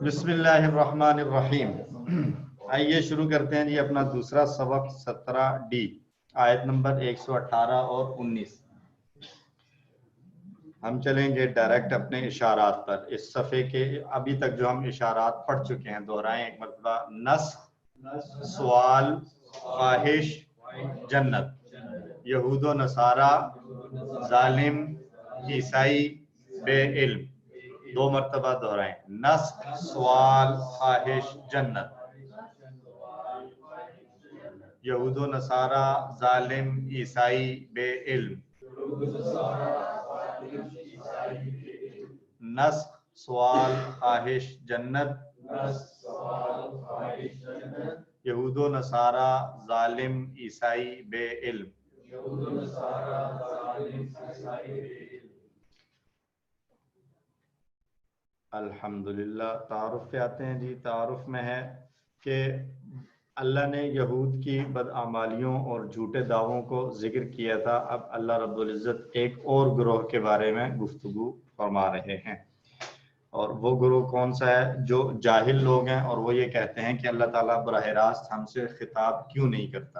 بسم اللہ الرحمن الرحیم. آئیے شروع کرتے ہیں جی اپنا دوسرا سبق 17D آیت نمبر 118 اور 19. ہم چلیں گے ڈائریکٹ اپنے اشارات پر. اس صفحے کے ابھی تک جو ہم اشارات پڑھ چکے ہیں دہرائیں ایک مرتبہ. نسخ، سوال، خواہش، جنت. یہود و نصارہ، ظالم، عیسائی، بے علم. دو مرتبہ دہرائیں. نسخ، سوال، خواہش، جنت. یہود و نصارہ، ظالم، عیسائی، بے علم. نسخ، سوال، خواہش، جنت. یہود و نصارہ، ظالم، عیسائی، بے علم. الحمدللہ. تعارف پہ آتے ہیں جی. تعارف میں ہے کہ اللہ نے یہود کی بدعمالیوں اور جھوٹے دعووں کو ذکر کیا تھا. اب اللہ رب العزت ایک اور گروہ کے بارے میں گفتگو فرما رہے ہیں، اور وہ گروہ کون سا ہے؟ جو جاہل لوگ ہیں، اور وہ یہ کہتے ہیں کہ اللہ تعالیٰ براہ راست ہم سے خطاب کیوں نہیں کرتا،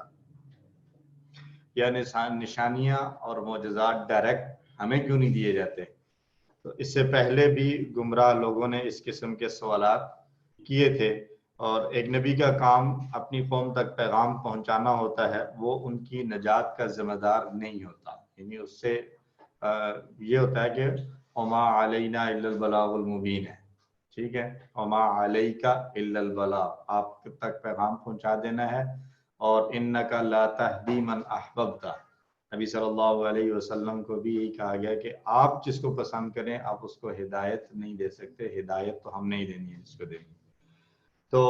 یا نشانیاں اور معجزات ڈائریکٹ ہمیں کیوں نہیں دیے جاتے. تو اس سے پہلے بھی گمراہ لوگوں نے اس قسم کے سوالات کیے تھے، اور ایک نبی کا کام اپنی قوم تک پیغام پہنچانا ہوتا ہے، وہ ان کی نجات کا ذمہ دار نہیں ہوتا. یعنی اس سے یہ ہوتا ہے کہ وما علینا الا البلاغ المبین ہے. ٹھیک ہے، وما علیک الا البلاغ، آپ تک پیغام پہنچا دینا ہے. اور انک لا تہدی من احببت، نبی صلی اللہ علیہ وسلم کو بھی یہی کہا گیا کہ آپ جس کو پسند کریں آپ اس کو ہدایت نہیں دے سکتے. ہدایت تو ہم نہیں دینی ہے، جس کو دینی. تو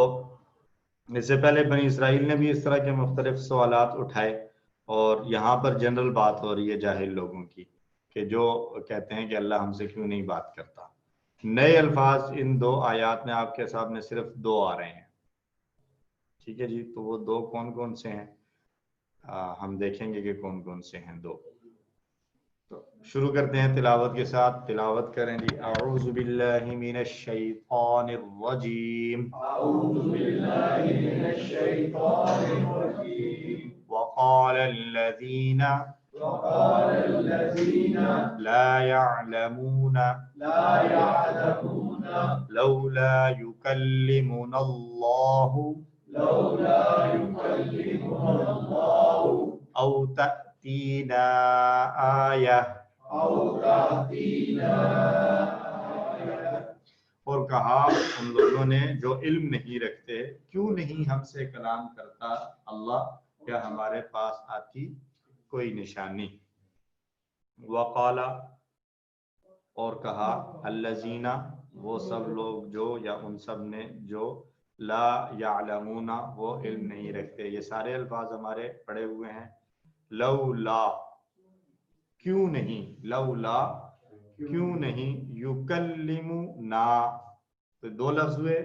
اس سے پہلے بنی اسرائیل نے بھی اس طرح کے مختلف سوالات اٹھائے، اور یہاں پر جنرل بات ہو رہی ہے جاہل لوگوں کی، کہ جو کہتے ہیں کہ اللہ ہم سے کیوں نہیں بات کرتا. نئے الفاظ ان دو آیات میں آپ کے سامنے صرف دو آ رہے ہیں. ٹھیک ہے جی. تو وہ دو کون کون سے ہیں؟ ہم دیکھیں گے کہ کون کون سے ہیں دو. تو شروع کرتے ہیں تلاوت کے ساتھ. تلاوت کریں جی. اعوذ باللہ من الشیطان الرجیم. اعوذ باللہ من الشیطان الرجیم. وقال الذین لا يعلمون لولا يكلمنا الله أو تأتينا آية. اور کہا ان لوگوں نے جو علم نہیں رکھتے، کیوں نہیں ہم سے کلام کرتا اللہ، کیا ہمارے پاس آتی کوئی نشانی. وقال، اور کہا، الذین، وہ سب لوگ جو، یا ان سب نے جو، لا یعلمون، وہ علم نہیں رکھتے. یہ سارے الفاظ ہمارے پڑے ہوئے ہیں. لولا، کیوں نہیں، لولا کیوں نہیں، یکلمنا، تو دو لفظ ہوئے،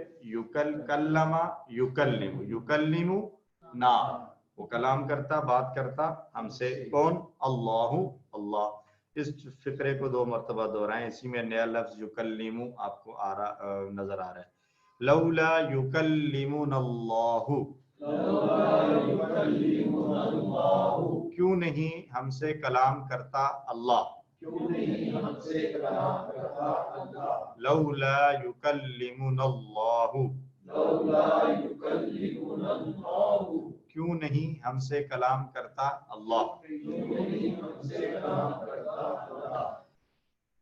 کلم یکلمنا، وہ کلام کرتا، بات کرتا ہم سے. کون؟ اللہ، اللہ. اس فقرے کو دو مرتبہ دہرائیں، اسی میں نیا لفظ یکلمو آپ کو نظر آ رہا ہے. لولا یکلمنا اللہ، کیوں نہیں ہم سے کلام کرتا اللہ. لولا یکلمنا اللہ، کیوں نہیں ہم سے کلام کرتا اللہ.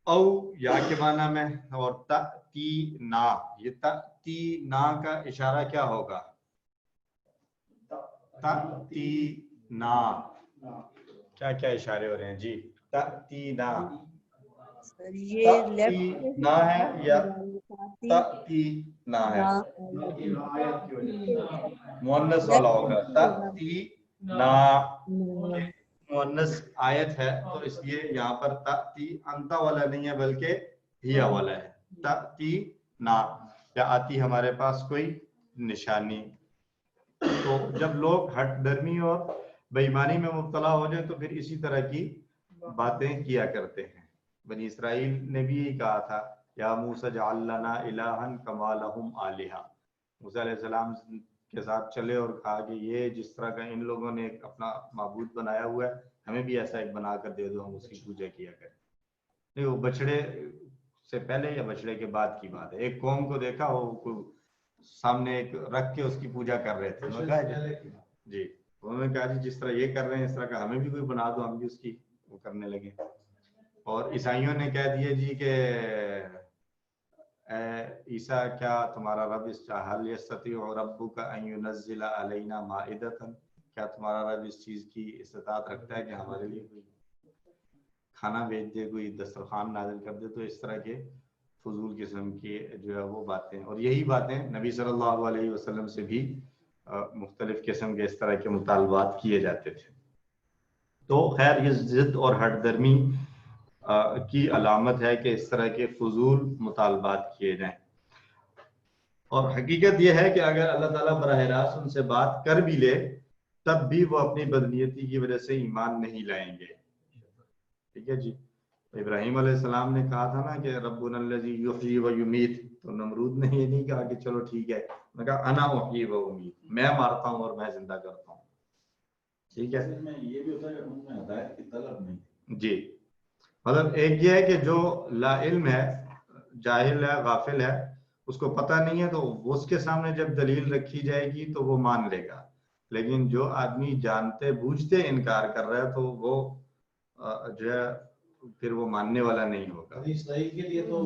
او، یا کے معنی میں، اور تأتینا، یہ تأتینا کا اشارہ کیا ہوگا؟ تأتینا، کیا کیا اشارے ہو رہے ہیں جی؟ تأتینا، تأتینا ہے یا تأتینا ہے؟ مؤنث والا ہوگا. تأتینا مؤنث آیت ہے، تو اس لیے یہاں پر تأتی انتا والا نہیں ہے بلکہ ہیا والا ہے. تأتینا، یا آتی ہمارے پاس کوئی نشانی. تو جب لوگ ہٹ درمی اور بے ایمانی میں مبتلا ہو جائیں تو پھر اسی طرح کی باتیں کیا کرتے ہیں. بنی اسرائیل نے بھی یہی کہا تھا یا موسیٰ اجعل لنا الہا کما لہم آلہہ، موسیٰ علیہ السلام کے ساتھ چلے اور کہا کہ یہ جس طرح کا ان لوگوں نے ایک اپنا معبود بنایا ہوا ہے، ہمیں بھی ایسا ایک بنا کر دے دو، ہم اس کی پوجا کیا کریں۔ نہیں، وہ بچڑے سے پہلے یا بچڑے کے بعد کی بات ہے، ایک قوم کو دیکھا وہ سامنے ایک رکھ کے اس کی پوجا کر رہے تھے، انہوں نے کہا جی، انہوں نے کہا جی جس طرح یہ کر رہے ہیں اس طرح کا ہمیں بھی کوئی بنا دو، ہم بھی اس کی وہ کرنے لگے۔ اور عیسائیوں نے کہہ دیے جی کہ اے عیسیٰ کیا تمہارا رب حل یستطیع ربک ان ینزل علینا مائدۃ، کیا تمہارا رب اس چیز کی استطاعت رکھتا ہے کہ ہمارے لیے کوئی کھانا بھیج دے، کوئی دسترخوان نازل کر دے؟ تو اس طرح کے فضول قسم کی جو ہے وہ باتیں، اور یہی باتیں نبی صلی اللہ علیہ وسلم سے بھی مختلف قسم کے اس طرح کے مطالبات کیے جاتے تھے۔ تو خیر یہ ضد اور ہٹ درمی کی علامت ہے کہ اس طرح کے فضول مطالبات کیے جائیں، اور حقیقت یہ ہے کہ اگر اللہ تعالیٰ براہ راست ان سے بات کر بھی لے تب بھی وہ اپنی بدنیتی کی وجہ سے ایمان نہیں لائیں گے۔ ٹھیک ہے جی، ابراہیم علیہ السلام نے کہا تھا نا کہ ربنا الذی یحیی و یمیت، تو نمرود نے یہ نہیں کہا کہ چلو ٹھیک ہے، نے کہا انا احیی و امیت، میں مارتا ہوں اور میں زندہ کرتا ہوں۔ ٹھیک ہے، یہ بھی ہوتا ہے کہ ان میں ہدایت کی طلب نہیں۔ جی، مطلب ایک یہ ہے کہ جو لا علم ہے، جاہل ہے، غافل ہے، اس کو پتہ نہیں ہے، تو اس کے سامنے جب دلیل رکھی جائے گی تو وہ مان لے گا، لیکن جو آدمی جانتے بوجھتے انکار کر رہا ہے تو وہ جو ہے پھر وہ ماننے والا نہیں ہوگا۔ اسرائیل کے لیے تو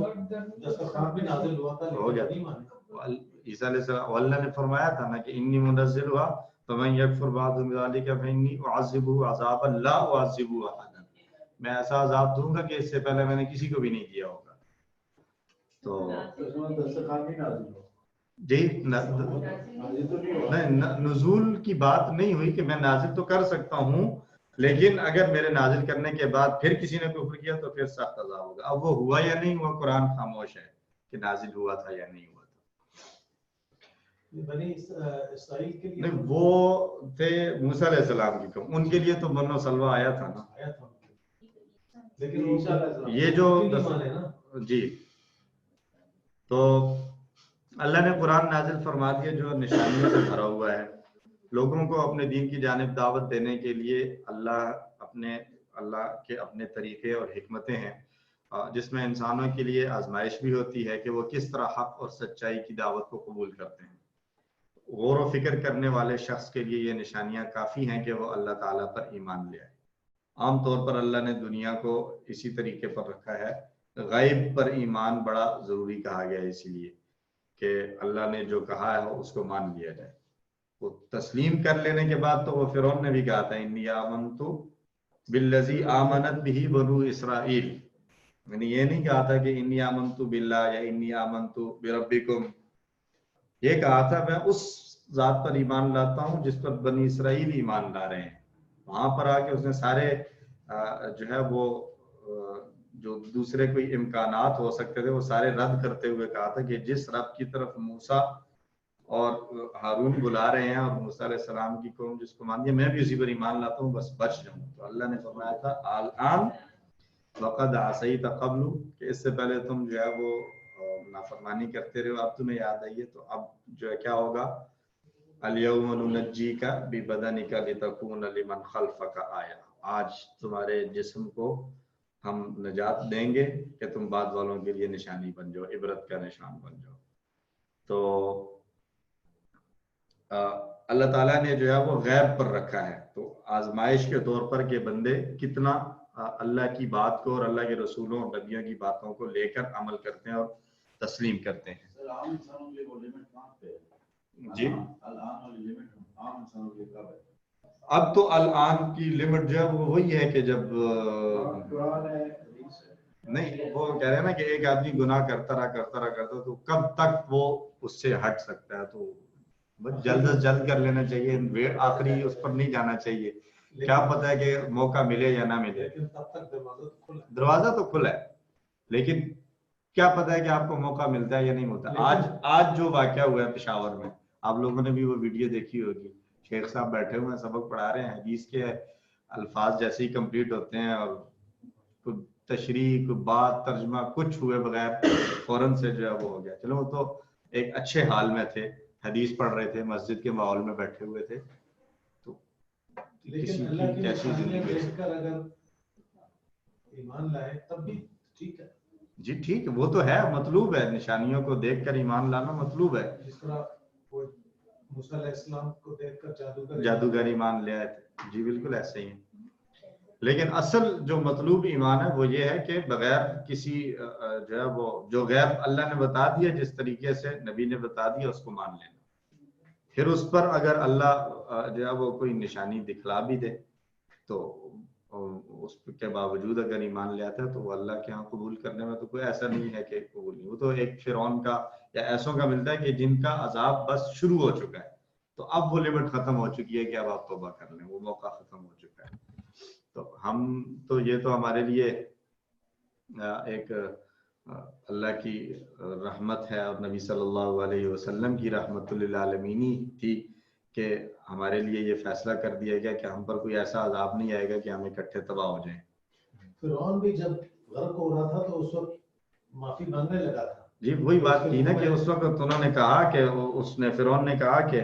دسترخوان بھی نازل ہوا تھا ہو گیا، لیکن نہیں مانے۔ عیسیٰ علیہ السلام، اللہ نے فرمایا تھا نا کہ انی منزلھا فمن یکفر بعد بذلک فانی اعذبہ عذابا لا اعذبہ احدا، میں ایسا عذاب دوں گا کہ اس سے پہلے میں نے کسی کو بھی نہیں دیا ہوگا۔ تو دسترخوان بھی نازل ہوا جی، نہیں، نزول کی بات نہیں ہوئی کہ میں نازل تو کر سکتا ہوں، لیکن اگر میرے نازل کرنے کے بعد پھر کسی نے کفر کیا تو پھر سخت عذاب ہوگا۔ اب وہ ہوا یا نہیں ہوا، قرآن خاموش ہے کہ نازل ہوا تھا یا نہیں ہوا تھا۔ بنی اسرائیل کے لیے نہیں، وہ تھے موسیٰ علیہ السلام کی قوم، ان کے لیے تو من و سلوہ آیا تھا نا، آیا تھا، لیکن یہ جو جی، تو اللہ نے قرآن نازل فرما دیا جو نشانیوں سے بھرا ہوا ہے، لوگوں کو اپنے دین کی جانب دعوت دینے کے لیے اللہ کے اپنے طریقے اور حکمتیں ہیں، جس میں انسانوں کے لیے آزمائش بھی ہوتی ہے کہ وہ کس طرح حق اور سچائی کی دعوت کو قبول کرتے ہیں۔ غور و فکر کرنے والے شخص کے لیے یہ نشانیاں کافی ہیں کہ وہ اللہ تعالیٰ پر ایمان لے آئے۔ عام طور پر اللہ نے دنیا کو اسی طریقے پر رکھا ہے، غیب پر ایمان بڑا ضروری کہا گیا ہے، اسی لیے کہ اللہ نے جو کہا ہے اس کو مان لیا جائے۔ وہ تسلیم کر لینے کے بعد تو وہ فرعون نے بھی کہا تھا انی آمنت بالذی آمنت بہ بنو اسرائیل، یعنی یہ نہیں کہا تھا کہ انی آمنت باللہ یا انی آمنت بربکم، یہ کہا تھا میں اس ذات پر ایمان لاتا ہوں جس پر بنی اسرائیل ایمان لا رہے ہیں۔ وہاں پر آ کے اس نے سارے جو ہے وہ جو دوسرے کوئی امکانات ہو سکتے تھے وہ سارے رد کرتے ہوئے کہا تھا کہ جس رب کی طرف موسیٰ اور ہارون بلا رہے ہیں اور موسیٰ علیہ السلام کی قوم جس کو مان دیا، میں بھی اسی پر ایمان لاتا ہوں، بس بچ جاؤں۔ تو اللہ نے فرمایا تھا الآن وقد عصیت قبل، کہ اس سے پہلے تم جو ہے وہ نافرمانی کرتے رہے، اب تمہیں یاد آئی ہے تو اب جو ہے کیا ہوگا، الیوم ننجیک ببدنک لتکون لمن خلفک آیہ، آج تمہارے جسم کو ہم نجات دیں گے کہ تم بعد والوں کے لیے نشانی بن جاؤ، عبرت کا نشان بن جاؤ۔ تو اللہ تعالیٰ نے جو ہے وہ غیب پر رکھا ہے، تو آزمائش کے طور پر کہ بندے کتنا اللہ کی بات کو اور اللہ کے رسولوں اور نبیوں کی باتوں کو لے کر عمل کرتے ہیں اور تسلیم کرتے ہیں۔ جی، اب تو الآن کی لمٹ جو ہے وہ وہی ہے کہ جب نہیں، وہ کہہ رہے ہیں نا کہ ایک آدمی گناہ کرتا رہا تو کب تک وہ اس سے ہٹ سکتا ہے، تو جلد از جلد کر لینا چاہیے، آخری اس پر نہیں جانا چاہیے، کیا پتہ ہے کہ موقع ملے یا نہ ملے، دروازہ تو کھلا ہے، لیکن کیا پتہ ہے کہ آپ کو موقع ملتا ہے یا نہیں ملتا۔ آج جو واقعہ ہوا ہے پشاور میں، آپ لوگوں نے بھی وہ ویڈیو دیکھی ہوگی، شیخ صاحب بیٹھے ہوئے ہیں سبق پڑھا رہے ہیں، حدیث کے الفاظ جیسے ہی کمپلیٹ ہوتے ہیں اور تشریح بات ترجمہ کچھ ہوئے بغیر فوراً سے جو ہے وہ ہو گیا. چلو وہ تو ایک اچھے حال میں تھے, حدیث پڑھ رہے تھے, مسجد کے ماحول میں بیٹھے ہوئے تھے, تو لیکن اللہ کی نشانیاں دیکھ کر اگر ایمان لائے تب بھی ٹھیک ہے. جی ٹھیک ہے, وہ تو ہے, مطلوب ہے, نشانیوں کو دیکھ کر ایمان لانا مطلوب ہے. جس طرح موسیٰ علیہ السلام کو دیکھ کر جادوگر ایمان لے آئے تھے, جی بالکل ایسے ہی ہے. لیکن اصل جو مطلوب ایمان ہے وہ یہ ہے کہ بغیر کسی جو ہے وہ جو غیب اللہ نے بتا دیا جس طریقے سے نبی نے بتا دیا اس کو مان لینا. پھر اس پر اگر اللہ جو ہے وہ کوئی نشانی دکھلا بھی دے تو اس کے باوجود اگر ایمان لے آتا ہے تو وہ اللہ کے ہاں قبول کرنے میں تو کوئی ایسا نہیں ہے کہ قبول نہیں. وہ تو ایک فرعون کا یا ایسوں کا ملتا ہے کہ جن کا عذاب بس شروع ہو چکا ہے, تو اب وہ لمٹ ختم ہو چکی ہے کہ اب آپ توبہ کر لیں, وہ موقع ختم ہو چکا ہے. تو ہم تو یہ تو ہمارے لیے ایک اللہ کی رحمت ہے اور نبی صلی اللہ علیہ وسلم کی رحمت للعالمینی تھی کہ ہمارے لیے یہ فیصلہ کر دیا گیا کہ ہم پر کوئی ایسا عذاب نہیں آئے گا کہ ہم اکٹھے تباہ ہو جائیں. فرعون بھی جب غرق ہو رہا تھا تو اس وقت معافی مانگنے لگا تھا. جی وہی بات کی نا کہ اس وقت انہوں نے کہا کہ اس نے فرعون نے کہا کہ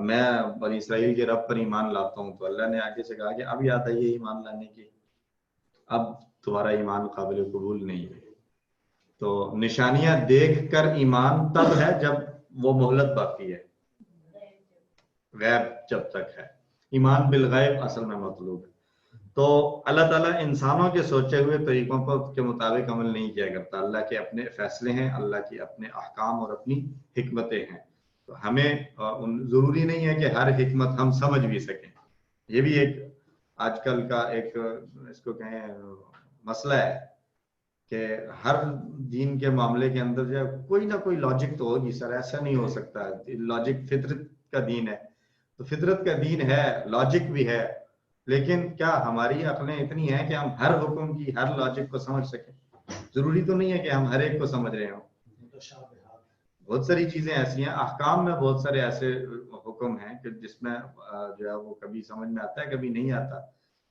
میں بنی اسرائیل کے رب پر ایمان لاتا ہوں, تو اللہ نے آگے سے کہا کہ اب یاد آئی ہے ایمان لانے کی, اب تمہارا ایمان قابل قبول نہیں ہے. تو نشانیاں دیکھ کر ایمان تب ہے جب وہ مہلت باقی ہے, غیب جب تک ہے. ایمان بالغیب اصل میں مطلوب ہے. تو اللہ تعالیٰ انسانوں کے سوچے ہوئے طریقوں کے مطابق عمل نہیں کیا کرتا. اللہ کے اپنے فیصلے ہیں, اللہ کے اپنے احکام اور اپنی حکمتیں ہیں. تو ہمیں ضروری نہیں ہے کہ ہر حکمت ہم سمجھ بھی سکیں. یہ بھی ایک آج کل کا ایک اس کو کہیں مسئلہ ہے کہ ہر دین کے معاملے کے اندر جو ہے کوئی نہ کوئی لاجک تو ہوگی. سر ایسا نہیں ہو سکتا, لاجک فطرت کا دین ہے, تو فطرت کا دین ہے, لاجک بھی ہے, لیکن کیا ہماری عقلیں اتنی ہیں کہ ہم ہر حکم کی ہر لاجک کو سمجھ سکیں؟ ضروری تو نہیں ہے کہ ہم ہر ایک کو سمجھ رہے ہوں. بہت ساری چیزیں ایسی ہیں, احکام میں بہت سارے ایسے حکم ہیں کہ جس میں جو ہے وہ کبھی سمجھ میں آتا ہے کبھی نہیں آتا.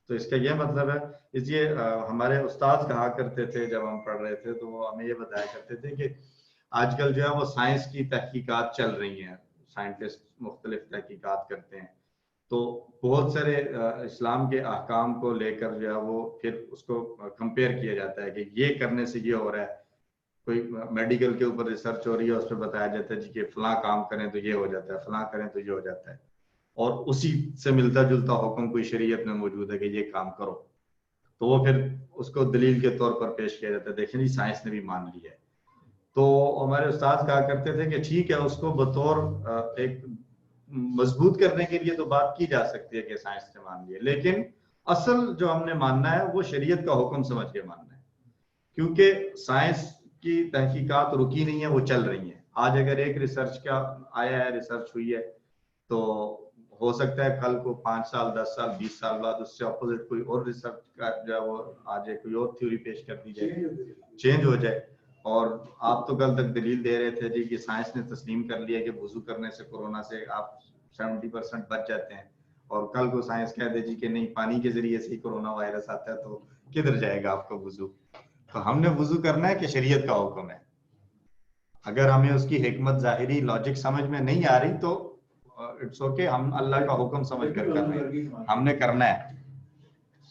تو اس کا یہ مطلب ہے, اس لیے ہمارے استاد کہا کرتے تھے جب ہم پڑھ رہے تھے تو وہ ہمیں یہ بتایا کرتے تھے کہ آج کل جو ہے وہ سائنس کی تحقیقات چل رہی ہیں, سائنٹسٹ مختلف تحقیقات کرتے ہیں, تو بہت سارے اسلام کے احکام کو لے کر جو ہے وہ پھر اس کو کمپیئر کیا جاتا ہے کہ یہ کرنے سے یہ ہو رہا ہے. کوئی میڈیکل کے اوپر ریسرچ ہو رہی ہے, اس پہ بتایا جاتا ہے جی کہ فلاں کام کریں تو یہ ہو جاتا ہے, فلاں کریں تو یہ ہو جاتا ہے, اور اسی سے ملتا جلتا حکم کوئی شریعت میں موجود ہے کہ یہ کام کرو, تو وہ پھر اس کو دلیل کے طور پر پیش کیا جاتا ہے, دیکھیں جی سائنس نے بھی مان لی ہے. تو ہمارے استاد کہا کرتے تھے کہ ٹھیک ہے, اس کو بطور ایک مضبوط کرنے کے لیے تو بات کی جا سکتی ہے کہ سائنس نے مان لی ہے, لیکن اصل جو ہم نے ماننا ہے وہ شریعت کا حکم سمجھ کے ماننا ہے, کیونکہ سائنس کی تحقیقات رکی نہیں ہے, وہ چل رہی ہیں. آج اگر ایک ریسرچ کا آیا ہے, ریسرچ ہوئی ہے, تو ہو سکتا ہے کل کو 5 سال 10 سال 20 سال بعد اس سے اپوزٹ کوئی اور ریسرچ کا جو ہے وہ آ جائے, کوئی اور تھیوری پیش کر دی جائے, چینج ہو جائے. اور آپ تو کل تک دلیل دے رہے تھے جی کہ سائنس نے تسلیم کر لیا کہ وضو کرنے سے کورونا سے آپ 70% بچ جاتے ہیں, اور کل کو سائنس کہہ دے جی کہ نہیں پانی کے ذریعے سے ہی کورونا وائرس آتا ہے, تو کدھر جائے گا آپ کا وضو؟ تو ہم نے وضو کرنا ہے کہ شریعت کا حکم ہے. اگر ہمیں اس کی حکمت ظاہری لاجک سمجھ میں نہیں آ رہی تو اٹس اوکے, ہم اللہ کا حکم سمجھ کر کر رہے ہیں, ہم نے کرنا ہے.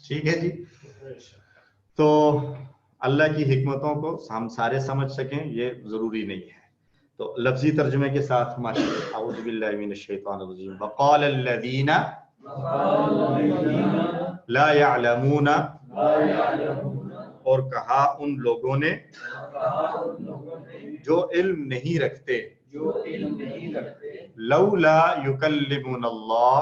ٹھیک ہے جی. تو اللہ کی حکمتوں کو ہم سارے سمجھ سکیں یہ ضروری نہیں ہے. تو لفظی ترجمے کے ساتھ اعوذ باللہ من الشیطان الرجیم. وقال الذین لا يعلمون, اور کہا ان لوگوں نے جو علم نہیں رکھتے, لولا یکلمنا اللہ,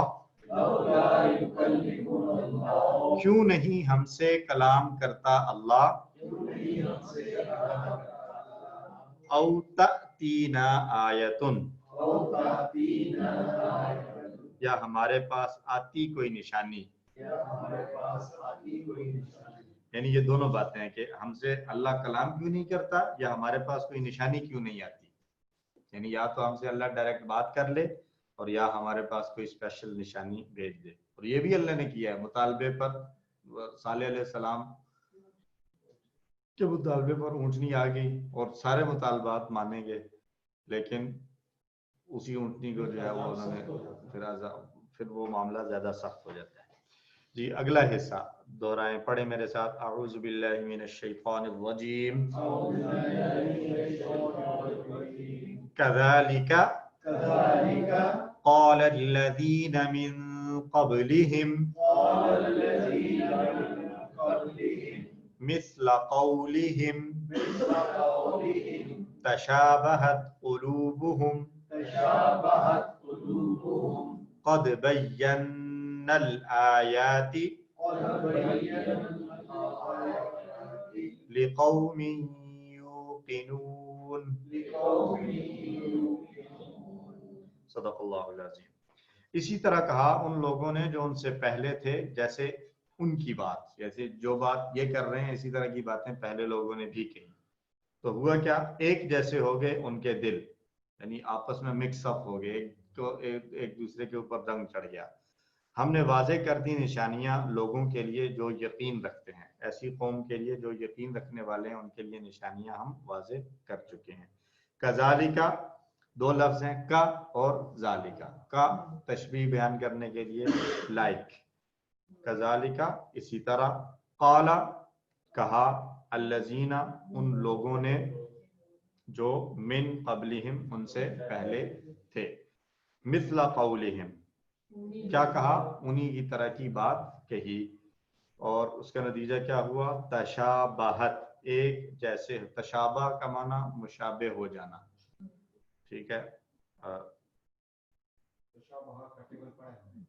کیوں نہیں ہم سے کلام کرتا اللہ, او تأتینا آیتن, یا ہمارے پاس آتی کوئی نشانی. یعنی یہ دونوں باتیں ہیں کہ ہم سے اللہ کلام کیوں نہیں کرتا, یا ہمارے پاس کوئی نشانی کیوں نہیں آتی. یعنی یا تو ہم سے اللہ ڈائریکٹ بات کر لے, اور یا ہمارے پاس کوئی اسپیشل نشانی بھیج دے. اور یہ بھی اللہ نے کیا ہے مطالبے پر. صالح علیہ السلام کے مطالبے پر اونٹنی آ گئی اور سارے مطالبات مانیں گے، لیکن اسی اونٹنی کو جو ہے وہ انہوں نے پھر وہ معاملہ زیادہ سخت ہو جاتا ہے۔ جی اگلا حصہ دہرائیں، پڑھیں میرے ساتھ، اعوذ باللہ من الشیطان الرجیم، کذالک قال الذین من قبلہم مثل قولہم تشابہت قلوبہم قد بینا الآیات لقوم یوقنون۔ صدق اللہ العظیم۔ اسی طرح کہا ان لوگوں نے جو ان سے پہلے تھے، جیسے ان کی بات، جیسے جو بات یہ کر رہے ہیں اسی طرح کی باتیں پہلے لوگوں نے بھی کہی، تو ہوا کیا، ایک جیسے ہو گئے ان کے دل، یعنی آپس میں مکس اپ ہو گئے، ایک دوسرے کے اوپر رنگ چڑھ گیا۔ ہم نے واضح کر دی نشانیاں لوگوں کے لیے جو یقین رکھتے ہیں، ایسی قوم کے لیے جو یقین رکھنے والے ہیں، ان کے لیے نشانیاں ہم واضح کر چکے ہیں۔ کذالکا دو لفظ ہیں، کا اور ذالکا، کا تشبیہ بیان کرنے کے لیے لائک، کذالکا اسی طرح، قال کہا، الذین ان لوگوں نے جو من قبلہم ان سے پہلے تھے، مثل قولہم کیا کہا، انہی کی طرح کی بات کہی، اور اس کا نتیجہ کیا ہوا، تشابہت ایک جیسے، تشابہ کا معنی مشابہ ہو جانا، ٹھیک ہے،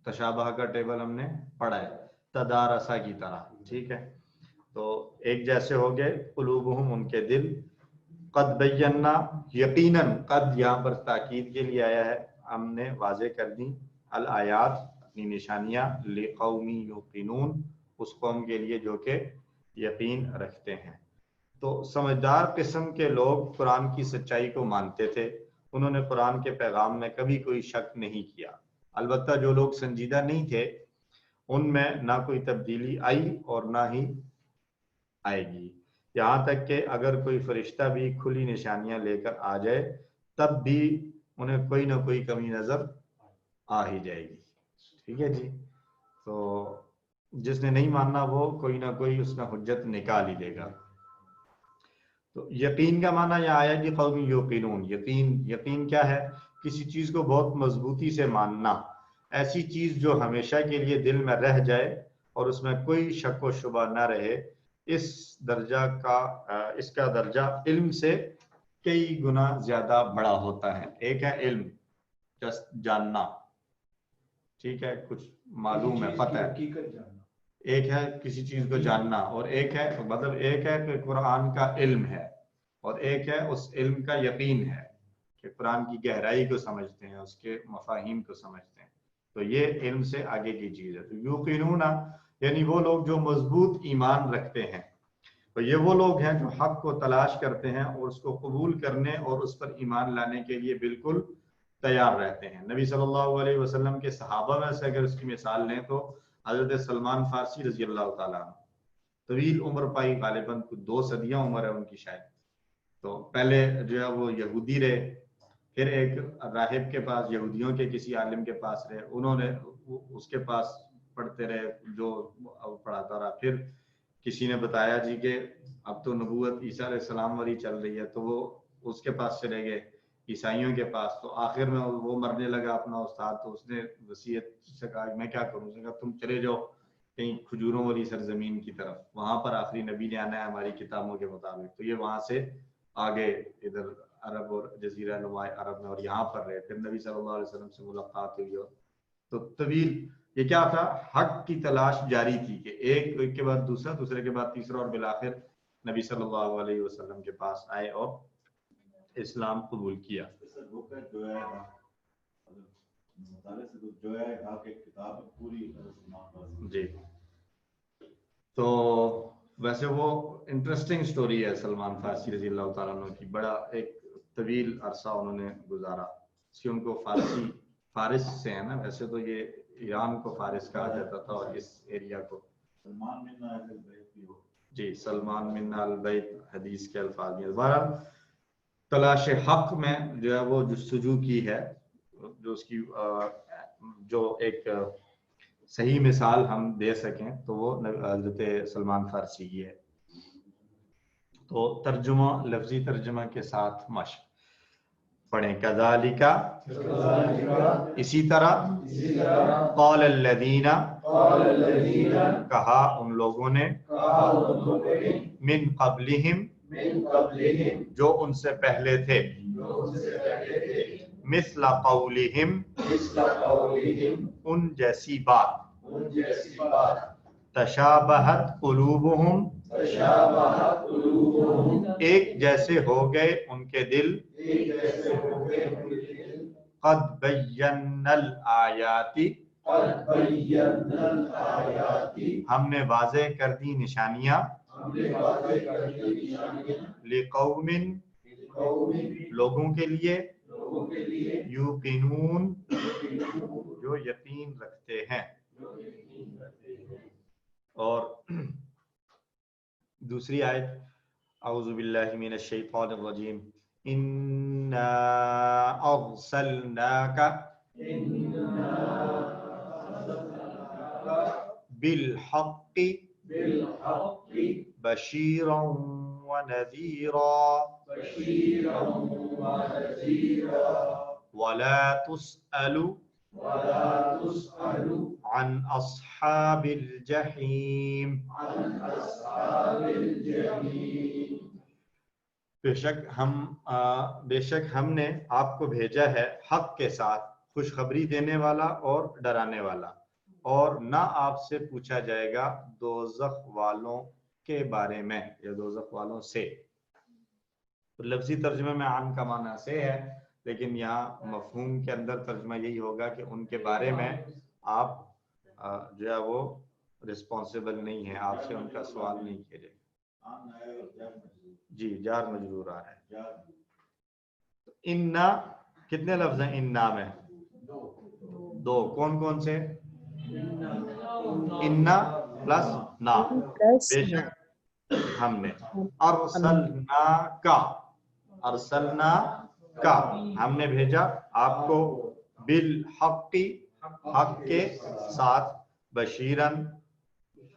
تشابہ کا ٹیبل ہم نے پڑھا ہے، تدارسا کی طرح، ٹھیک ہے، تو ایک جیسے ہو گئے، قلوبہم ان کے دل، قد بینا یقیناً، قد یہاں پر تاکید کے لیے آیا ہے، ہم نے واضح کر دی، الآیات اپنی نشانیاں، لقوم یوقنون اس قوم کے لیے جو کہ یقین رکھتے ہیں۔ تو سمجھدار قسم کے لوگ قرآن کی سچائی کو مانتے تھے، انہوں نے قرآن کے پیغام میں کبھی کوئی شک نہیں کیا، البتہ جو لوگ سنجیدہ نہیں تھے ان میں نہ کوئی تبدیلی آئی اور نہ ہی آئے گی، یہاں تک کہ اگر کوئی فرشتہ بھی کھلی نشانیاں لے کر آ جائے تب بھی انہیں کوئی نہ کوئی کمی نظر آ ہی جائے گی، ٹھیک ہے جی۔ تو جس نے نہیں ماننا وہ کوئی نہ کوئی اس میں حجت نکال ہی دے گا۔ تو یقین کا معنی یہ آیا کہ قوم یوقنون، یقین کیا ہے، کسی چیز کو بہت مضبوطی سے ماننا، ایسی چیز جو ہمیشہ کے لیے دل میں رہ جائے اور اس میں کوئی شک و شبہ نہ رہے، اس کا درجہ علم سے کئی گنا زیادہ بڑا ہوتا ہے۔ ایک ہے علم، جسٹ جاننا، ٹھیک ہے، کچھ معلوم ہے، پتہ ہے، ایک ہے کسی چیز کو جاننا، اور ایک ہے مطلب ایک ہے کہ قرآن کا علم ہے، اور ایک ہے اس علم کا یقین ہے کہ قرآن کی گہرائی کو سمجھتے ہیں، اس کے مفاہیم کو سمجھتے ہیں، تو یہ علم سے آگے کی چیز ہے۔ تو یوقنون یعنی وہ لوگ جو مضبوط ایمان رکھتے ہیں، تو یہ وہ لوگ ہیں جو حق کو تلاش کرتے ہیں اور اس کو قبول کرنے اور اس پر ایمان لانے کے لیے بالکل تیار رہتے ہیں۔ نبی صلی اللہ علیہ وسلم کے صحابہ میں سے اگر اس کی مثال لیں تو حضرت سلمان فارسی رضی اللہ تعالیٰ عنہ، طویل عمر پائی، غالباً 2 صدیاں عمر ہے ان کی شاید، تو پہلے جو ہے وہ یہودی رہے، پھر ایک راہب کے پاس، یہودیوں کے کسی عالم کے پاس رہے، انہوں نے اس کے پاس پڑھتے رہے جو پڑھاتا رہا، پھر کسی نے بتایا جی کہ اب تو نبوت عیسیٰ علیہ السلام والی چل رہی ہے، تو وہ اس کے پاس چلے گئے، عیسائیوں کے پاس، تو آخر میں وہ مرنے لگا اپنا استاد، تو اس نے وصیت سے کہا میں کیا کروں، اس نے کہا تم چلے جاؤ کہیں کھجوروں والی سرزمین کی طرف، وہاں پر آخری نبی نے آنا ہے ہماری کتابوں کے مطابق، تو یہ وہاں سے آگے ادھر عرب اور جزیرہ نما عرب میں، اور یہاں پر رہے، پھر نبی صلی اللہ علیہ وسلم سے ملاقات ہوئی، اور تو طویل یہ کیا تھا، حق کی تلاش جاری تھی کہ ایک کے بعد دوسرا، دوسرے کے بعد تیسرا، اور بالآخر نبی صلی اللہ علیہ وسلم کے پاس آئے اور اسلام قبول کیا۔ جی تو ویسے وہ انٹرسٹنگ سٹوری ہے سلمان فارسی رضی اللہ تعالیٰ عنہ کی، بڑا ایک طویل عرصہ انہوں نے گزارا، اس کی ان کو فارس سے ہے نا، ویسے تو یہ ایران کو فارس کہا جاتا تھا اور اس ایریا کو جی سلمان من البیت حدیث کے الفاظ میں بہرحال تلاش حق میں جو ہے وہ جستجو کی ہے، جو اس کی جو ایک صحیح مثال ہم دے سکیں تو وہ حضرت سلمان فارسی کی ہے۔ تو ترجمہ، لفظی ترجمہ کے ساتھ مشق پڑھیں۔ کذالک، اسی طرح، قال الذین، کہا ان لوگوں نے، من قبلہم، جو ان سے پہلے تھے، مثل قولہم، ان جیسی بات، تشابہت قلوبہم، ایک جیسے ہو گئے ان کے دل، قد بینا الآیات، ہم نے واضح کر دی نشانیاں، لقوم، لوگوں کے لیے، یوقنون، جو یقین رکھتے ہیں۔ اور دوسری آیت، اعوذ باللہ من الشیطان الرجیم، انا ارسلناک بالحق بشیرا ونذیرا ولا تسأل عن اصحاب الجحیم، بے شک ہم نے آپ کو بھیجا ہے حق کے ساتھ، خوشخبری دینے والا اور ڈرانے والا، اور نہ آپ سے پوچھا جائے گا دوزخ والوں کے بارے میں یا دوزخ والوں سے۔ لفظی ترجمے میں عن کا معنی سے ہے، لیکن یہاں مفہوم کے اندر ترجمہ یہی ہوگا کہ ان کے بارے میں آپ جو ہے وہ رسپانسیبل نہیں ہے، آپ سے ان کا سوال نہیں کیا جائے گا۔ جی جار مجرور آ رہا ہے۔ انا، کتنے لفظ ہیں انا میں؟ دو، کون کون سے؟ انا پلس نا، بے شک ہم نے، ارسلنا کا، ارسلنا کا، ہم نے بھیجا آپ کو، بالحق، حق کے ساتھ، بشیرن،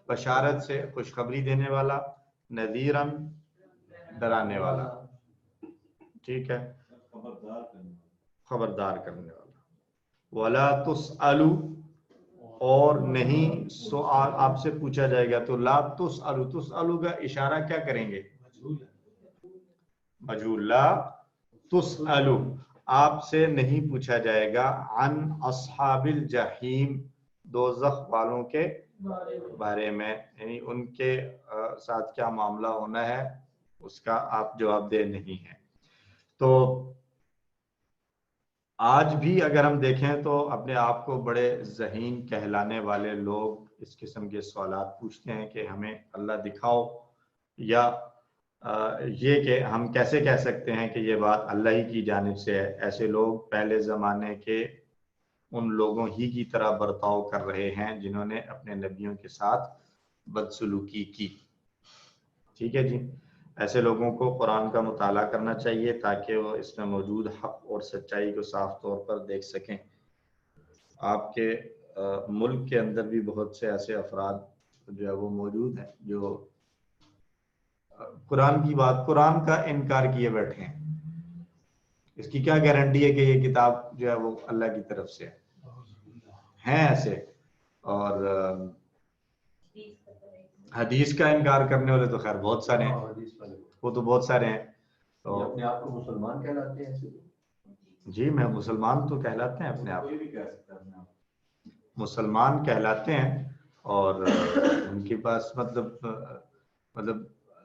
بشارت سے، خوشخبری دینے والا، نذیرن، ڈرانے والا، ٹھیک ہے، خبردار کرنے والا۔ ولا تسألو، اور نہیں سوال آپ سے پوچھا جائے گا، تو لا تسألو، تسألو کا اشارہ کیا کریں گے؟ مجہول، لا تسألو، آپ سے نہیں پوچھا جائے گا، عن اصحاب الجحیم، دوزخ والوں کے بارے میں، یعنی ان کے ساتھ کیا معاملہ ہونا ہے اس کا آپ جواب دہ نہیں ہیں۔ تو آج بھی اگر ہم دیکھیں تو اپنے آپ کو بڑے ذہین کہلانے والے لوگ اس قسم کے سوالات پوچھتے ہیں کہ ہمیں اللہ دکھاؤ، یا یہ کہ ہم کیسے کہہ سکتے ہیں کہ یہ بات اللہ ہی کی جانب سے ہے۔ ایسے لوگ پہلے زمانے کے ان لوگوں ہی کی طرح برتاؤ کر رہے ہیں جنہوں نے اپنے نبیوں کے ساتھ بدسلوکی کی، ٹھیک ہے جی۔ ایسے لوگوں کو قرآن کا مطالعہ کرنا چاہیے تاکہ وہ اس میں موجود حق اور سچائی کو صاف طور پر دیکھ سکیں۔ آپ کے ملک کے اندر بھی بہت سے ایسے افراد جو ہے وہ موجود ہیں جو قرآن کی بات، قرآن کا انکار کیے بیٹھے ہیں۔ اس کی کیا گارنٹی ہے کہ یہ کتاب جو ہے وہ اللہ کی طرف سے ہیں ایسے؟ اور حدیث کا انکار کرنے والے تو خیر بہت سارے ہیں، وہ تو بہت سارے ہیں۔ تو اپنے آپ کو مسلمان کہلاتے ہیں؟ جی میں مسلمان تو کہلاتے ہیں اپنے آپ، مسلمان کہلاتے ہیں، اور ان کے پاس مطلب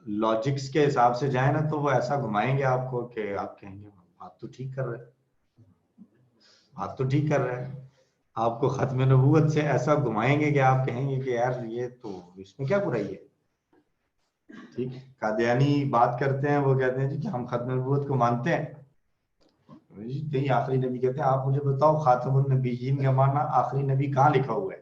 لاجکس کے حساب سے جائیں نا تو وہ ایسا گھمائیں گے آپ کو کہ آپ کہیں گے بات تو ٹھیک کر رہے، بات تو ٹھیک کر رہے ہیں۔ آپ کو ختم نبوت سے ایسا گھمائیں گے کہ آپ کہیں گے کہ یار یہ تو اس میں کیا برائی ہے، ٹھیک۔ قادیانی بات کرتے ہیں، وہ کہتے ہیں جی کہ ہم ختم نبوت کو مانتے ہیں، جی آخری نبی کہتے ہیں آپ مجھے بتاؤ خاتم النبیین کا معنی آخری نبی کہاں لکھا ہوا ہے؟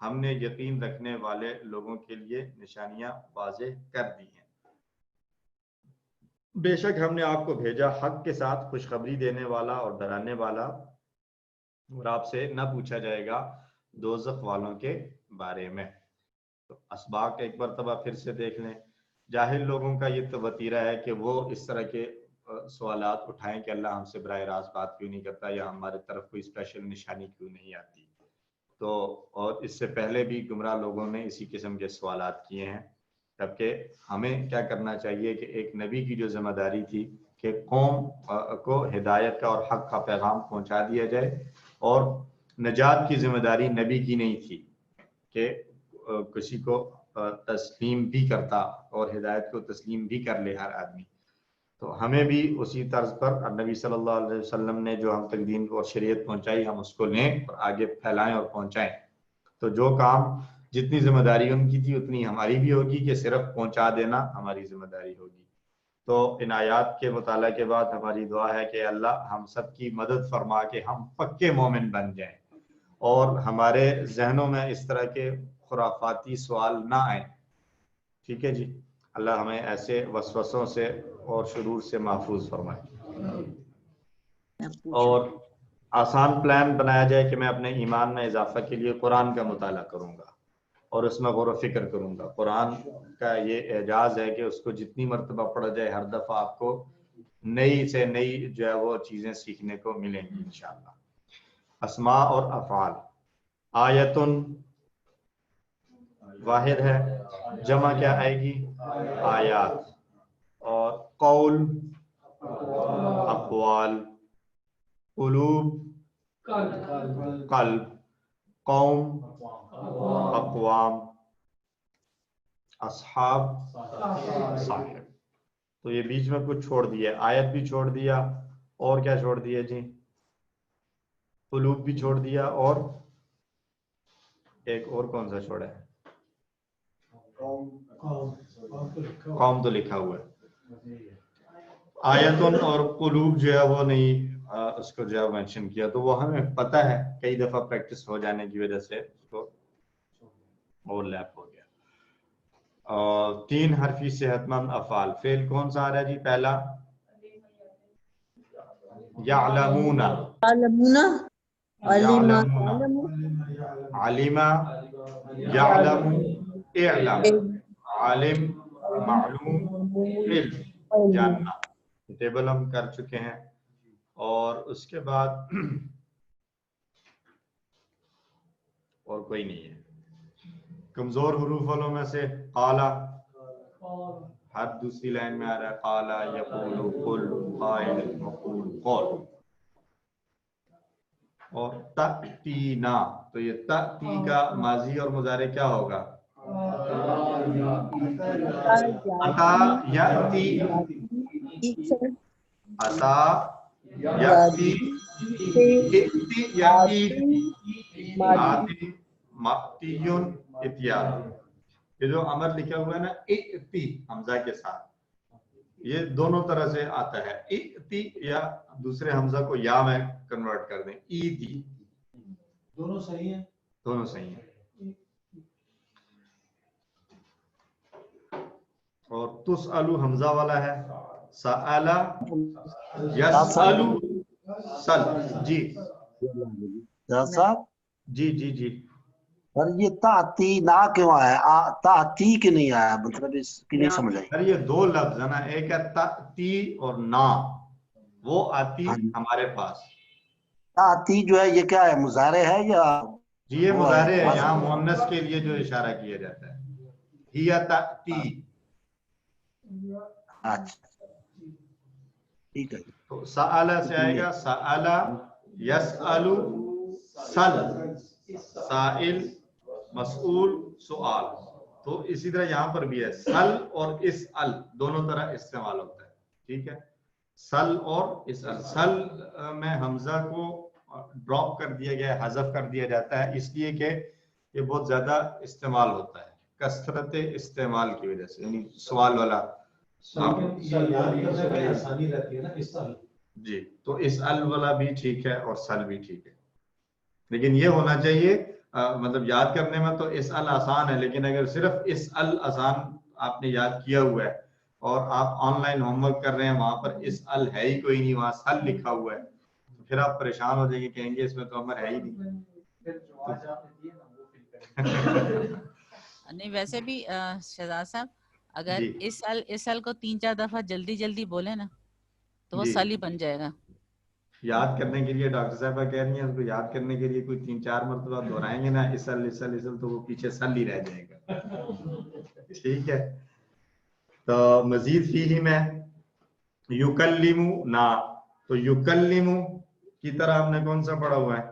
ہم نے یقین رکھنے والے لوگوں کے لیے نشانیاں واضح کر دی ہیں۔ بے شک ہم نے آپ کو بھیجا حق کے ساتھ خوشخبری دینے والا اور ڈرانے والا، اور آپ سے نہ پوچھا جائے گا دوزخ والوں کے بارے میں۔ تو اسباق ایک مرتبہ پھر سے دیکھ لیں۔ جاہل لوگوں کا یہ تو وتیرہ ہے کہ وہ اس طرح کے سوالات اٹھائیں کہ اللہ ہم سے براہ راست بات کیوں نہیں کرتا، یا ہمارے طرف کوئی اسپیشل نشانی کیوں نہیں آتی۔ تو اور اس سے پہلے بھی گمراہ لوگوں نے اسی قسم کے سوالات کیے ہیں، جبکہ ہمیں کیا کرنا چاہیے کہ ایک نبی کی جو ذمہ داری تھی کہ قوم کو ہدایت کا اور حق کا پیغام پہنچا دیا جائے، اور نجات کی ذمہ داری نبی کی نہیں تھی کہ کسی کو تسلیم بھی کرتا اور ہدایت کو تسلیم بھی کر لے ہر آدمی۔ تو ہمیں بھی اسی طرز پر نبی صلی اللہ علیہ وسلم نے جو ہم تک دین کو اور شریعت پہنچائی، ہم اس کو لیں اور آگے پھیلائیں اور پہنچائیں۔ تو جو کام جتنی ذمہ داری ان کی تھی اتنی ہماری بھی ہوگی کہ صرف پہنچا دینا ہماری ذمہ داری ہوگی۔ تو ان آیات کے مطالعہ کے بعد ہماری دعا ہے کہ اللہ ہم سب کی مدد فرما کے ہم پکے مومن بن جائیں، اور ہمارے ذہنوں میں اس طرح کے خرافاتی سوال نہ آئیں۔ ٹھیک ہے جی، اللہ ہمیں ایسے وسوسوں سے اور شرور سے محفوظ فرمائے۔ اور آسان پلان بنایا جائے کہ میں اپنے ایمان میں اضافہ کے لیے قرآن کا مطالعہ کروں گا اور اس میں غور و فکر کروں گا۔ قرآن کا یہ اعجاز ہے کہ اس کو جتنی مرتبہ پڑھا جائے ہر دفعہ آپ کو نئی سے نئی جو ہے وہ چیزیں سیکھنے کو ملیں گی انشاءاللہ۔ اسماء اور افعال، آیتن واحد ہے، جمع کیا آئے گی؟ آیات، اور قول اقوال، قلوب قلب، قوم اقوام، اصحاب صاحب۔ تو یہ بیچ میں کچھ چھوڑ دیا، آیت بھی چھوڑ دیا، اور کیا چھوڑ دیا جی؟ قلوب بھی چھوڑ دیا، اور ایک اور کون سا چھوڑا ہے؟ قوم تو لکھا ہوا ہے، آیتن اور قلوب جو ہے وہ نہیں اس کو جو ہے مینشن کیا، تو وہ ہمیں پتہ ہے کئی دفعہ پریکٹس ہو جانے کی وجہ سے اس کو اوور لیپ ہو گیا۔ 3 حرفی صحت مند افعال، فعل کون سا آ رہا ہے جی؟ پہلا یعلمون، علیما، یعلم، اعلم، عالم، معلوم، علم، جاننا۔ ٹیبل ہم کر چکے ہیں۔ اور اس کے بعد اور کوئی نہیں ہے۔ کمزور حروف والوں میں سے قالا، ہر دوسری لائن میں آ رہا ہے قالا، یقول، قل، قائل، مقول، قول۔ اور تأتینا، تو یہ تأتی کا ماضی اور مضارع کیا ہوگا؟ اتا یأتی، اتا یأتی، ائتی یأتی، آتی مأتیون، اتیان۔ یہ جو امر لکھا ہوا ہے نا ائتی حمزہ کے ساتھ، یہ دونوں طرح سے آتا ہے، ائتی یا دوسرے حمزہ کو یا میں کنورٹ کر دیں، ایتی، دونوں صحیح ہیں، دونوں صحیح ہیں۔ اور تسألو حمزہ والا ہے، سألا، یسألو، سل، جی صاحب جی جی جی۔ سر یہ تاتی نا کیوں آیا؟ تاتی کی نہیں آیا، مطلب اس کی نہیں سمجھ آئی۔ سر یہ 2 لفظ ہے نا، ایک ہے تأتی اور نا، وہ آتی ہمارے پاس۔ تاتی جو ہے یہ کیا ہے، مضارع ہے یا؟ جی یہ مضارع ہے، یہاں مؤنث کے لیے جو اشارہ کیا جاتا ہے، ہی تأتی۔ اچھا ٹھیک ہے۔ تو سألا سے آئے گا سألا، یسألو، سل، سائل، مسئول، سؤال۔ تو اسی طرح یہاں پر بھی ہے، سل اور اسأل دونوں طرح استعمال ہوتا ہے۔ ٹھیک ہے، سل اور اسأل۔ سل میں حمزہ کو ڈراپ کر دیا گیا ہے، حذف کر دیا جاتا ہے، اس لیے کہ یہ بہت زیادہ استعمال ہوتا ہے، کثرت استعمال کی وجہ سے، یعنی سوال والا۔ آسانی رہتی ہے نا اس سال۔ جی، تو اسأل والا بھی ٹھیک ہے اور سل بھی ٹھیک ہے، لیکن یہ ہونا چاہیے مطلب یاد کرنے میں تو اس ال آسان ہے، لیکن اگر صرف اس ال آسان آپ نے یاد کیا ہوا ہے اور آپ آن لائن ہوم ورک کر رہے ہیں، وہاں پر اس ال ہے ہی کوئی نہیں، وہاں سل لکھا ہوا ہے، تو پھر آپ پریشان ہو جائیں گے، کہیں گے اس میں تو امر ہے ہی نہیں. نہیں ویسے بھی شہزاد صاحب اگر جی اس سال کو 3-4 دفعہ جلدی جلدی بولے نا تو وہ جی سال ہی بن جائے گا. یاد کرنے کے لیے ڈاکٹر صاحبہ کہہ رہی ہیں اس کو یاد کرنے کے لیے کوئی 3-4 مرتبہ دہرائیں گے نا اسل اسل اسل، تو وہ پیچھے سل ہی رہ جائے گا. ٹھیک ہے. تو مزید فیہ میں یکلمو نا، تو یکلمو کی طرح ہم نے کون سا پڑھا ہوا ہے؟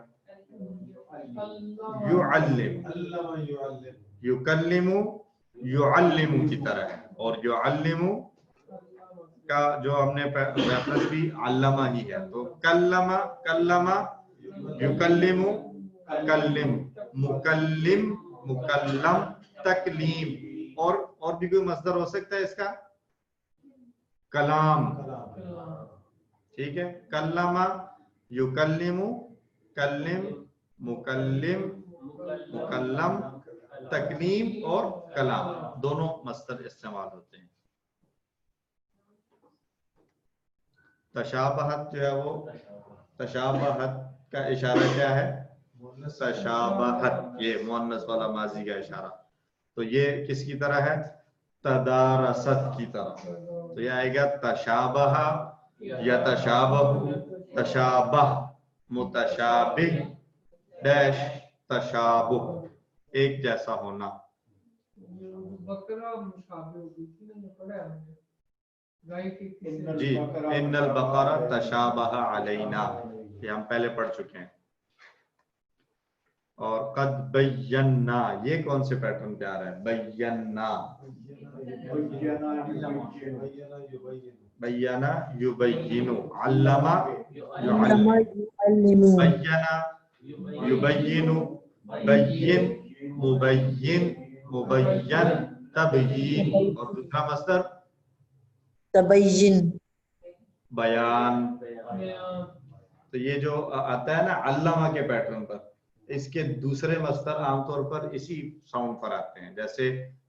یعلم. یکلمو یعلمو کی طرح ہے، اور یعلمو کا جو ہم نے ریفرنس بھی علمہ ہی ہے. تو کلمہ کلمہ یکلمو کلم مکلم مکلم تکلیم. اور بھی کوئی مصدر ہو سکتا ہے اس کا؟ کلام. ٹھیک ہے. کلمہ یکلمو کلم مکلم مکلم تکلیم اور کلام دونوں مصدر استعمال ہوتے ہیں. تشابہت جو ہے وہ تشابہت کا اشارہ کیا ہے؟ تشابہت، یہ مؤنث والا ماضی کا اشارہ. تو یہ کس کی طرح ہے؟ تدارست کی طرح. تو یہ آئے گا تشابہ یتشابہ تشابہ متشابہ ڈیش تشابہ، ایک جیسا ہونا. جی ان البقرہ تشابہ علینا، یہ ہم پہلے پڑھ چکے ہیں. اور قد بینا، یہ کون سے پیٹرن پہ آ رہا ہے؟ بینا بینا یبینو، علمہ یعلم، بینا یبینو، بین مبین مبین تبیین. اور دوسرا مصدر تبین، بیان. تو یہ جو آتا ہے نا علامہ کے پیٹرن پر، اس کے دوسرے مصدر عام طور پر اسی ساؤنڈ پر آتے ہیں. جیسے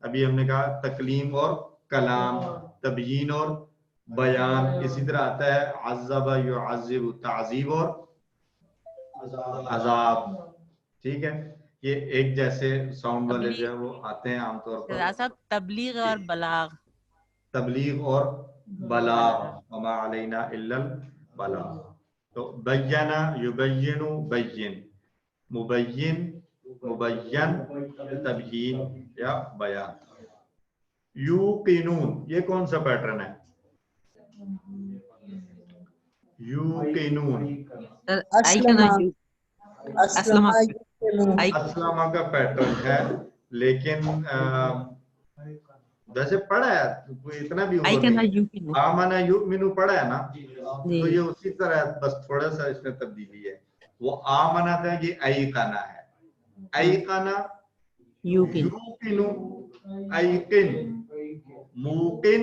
ابھی ہم نے کہا تکلیم اور کلام، تبیین اور بیان. اسی طرح آتا ہے عذب یعذب، تعذیب اور عذاب. ٹھیک ہے. یہ ایک جیسے ساؤنڈ والے جو ہے وہ آتے ہیں عام طور پر. شہزاد صاحب تبلیغ اور بلاغ، تبلیغ اور بلاغ، وما علینا الا البلاغ. تو بینا یبین بین، مبین مبین تبیین یا بیان. یوقنون، یہ کون سا پیٹرن ہے؟ یوقنون اسلمہ کا پیٹرن ہے، لیکن ویسے پڑھا ہے کوئی اتنا بھی آمنا یؤمنو پڑھا ہے نا، تو یہ اسی طرح ہے، بس تھوڑا سا اس میں تبدیلی ہے. وہ آمنا تھا، یہ ایقنا ہے. ایقنا یوقنو ایقن موقن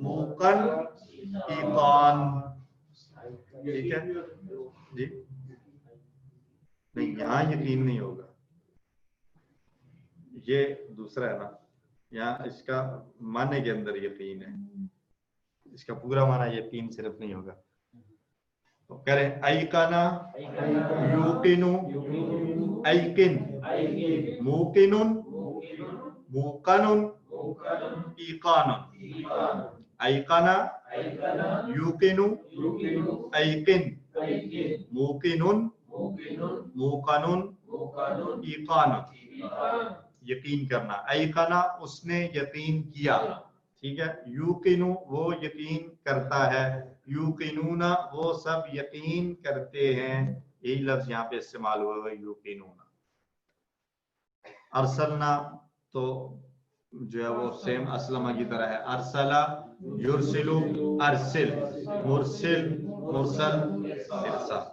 موقن ایقان. ٹھیک ہے جی. نہیں یہاں یقین نہیں ہوگا، یہ دوسرا ہے نا. یہاں اس کا معنی کے اندر یقین ہے، اس کا پورا معنی یقین صرف نہیں ہوگا. تو کریں ایقنا یوقنو ایقن موقن موقن ایقان. ایقنا یوقنو ایقن موقن موقن ایقان، یقین کرنا. ایقنا اس نے یقین کیا. ٹھیک ہے. یوقنو وہ یقین کرتا ہے، یوقنون وہ سب یقین کرتے ہیں. یہی لفظ یہاں پہ استعمال ہوا ہے یوقنون. ارسلنا تو جو ہے وہ سیم اسلمہ کی طرح ہے. ارسلہ یرسلو ارسل، مرسل مرسل ارسل.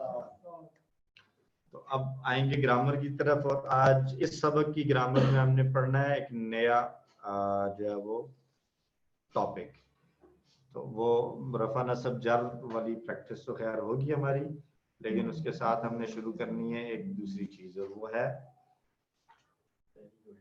تو اب آئیں گے گرامر کی طرف، اور آج اس سبق کی گرامر میں ہم نے پڑھنا ہے ایک نیا جو ہے وہ ٹاپک. تو وہ رفع نصب جر والی پریکٹس تو خیر ہوگی ہماری، لیکن اس کے ساتھ ہم نے شروع کرنی ہے ایک دوسری چیز، اور وہ ہے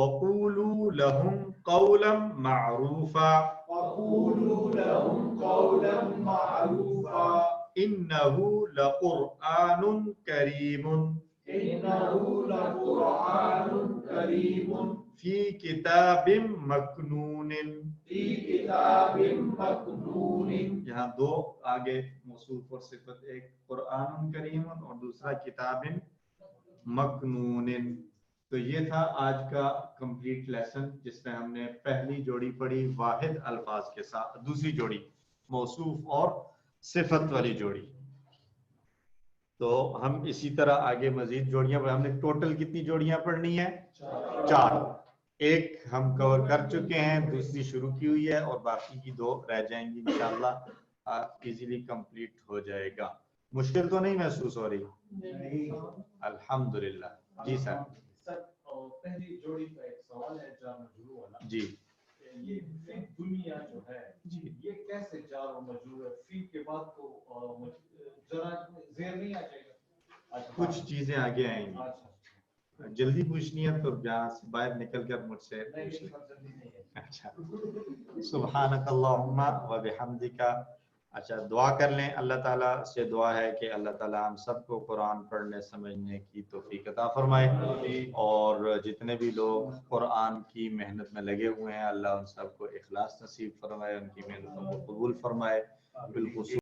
وَقُولُوا لَهُمْ قَوْلًا مَعْرُوفًا وَقُولُوا لَهُمْ قَوْلًا مَعْرُوفًا إِنَّهُ لَقُرْآنٌ كَرِيمٌ إِنَّهُ لَقُرْآنٌ كَرِيمٌ فِي كِتَابٍ مَكْنُونٍ. فِي كِتَابٍ مَكْنُونٍ. یہاں دو آگے موصوف اور صفت، ایک قرآن کریم اور دوسرا کتاب مکنون. تو یہ تھا آج کا کمپلیٹ لیسن جس میں ہم نے پہلی جوڑی پڑھی واحد الفاظ کے ساتھ، دوسری جوڑی موصوف اور صفت والی جوڑی. تو ہم اسی طرح آگے مزید جوڑیاں، ہم نے ٹوٹل کتنی جوڑیاں پڑھنی ہیں؟ 4. ایک ہم کور کر چکے ہیں، دوسری شروع کی ہوئی ہے اور باقی کی 2 رہ جائیں گی انشاءاللہ. ایزیلی کمپلیٹ ہو جائے گا. مشکل تو نہیں محسوس ہو رہی؟ الحمدللہ. جی سر. پہلی جوڑی کا ایک سوال ہے جار مجرور والا. جی یہ فی دنیا جو ہے جی یہ کیسے جار و مجرور ہے؟ فی کے بعد تو ذرا زیر نہیں آ جائے گا؟ کچھ چیزیں آگے آئیں گی. جلدی پوچھنی ہے تو جہاں سے باہر نکل کر مجھ سے پوچھ لیں. اچھا. سبحانک اللہم و بحمدک. اچھا دعا کر لیں. اللہ تعالیٰ سے دعا ہے کہ اللہ تعالیٰ ہم سب کو قرآن پڑھنے سمجھنے کی توفیق عطا فرمائے، اور جتنے بھی لوگ قرآن کی محنت میں لگے ہوئے ہیں اللہ ان سب کو اخلاص نصیب فرمائے، ان کی محنتوں کو قبول فرمائے. بالخصوص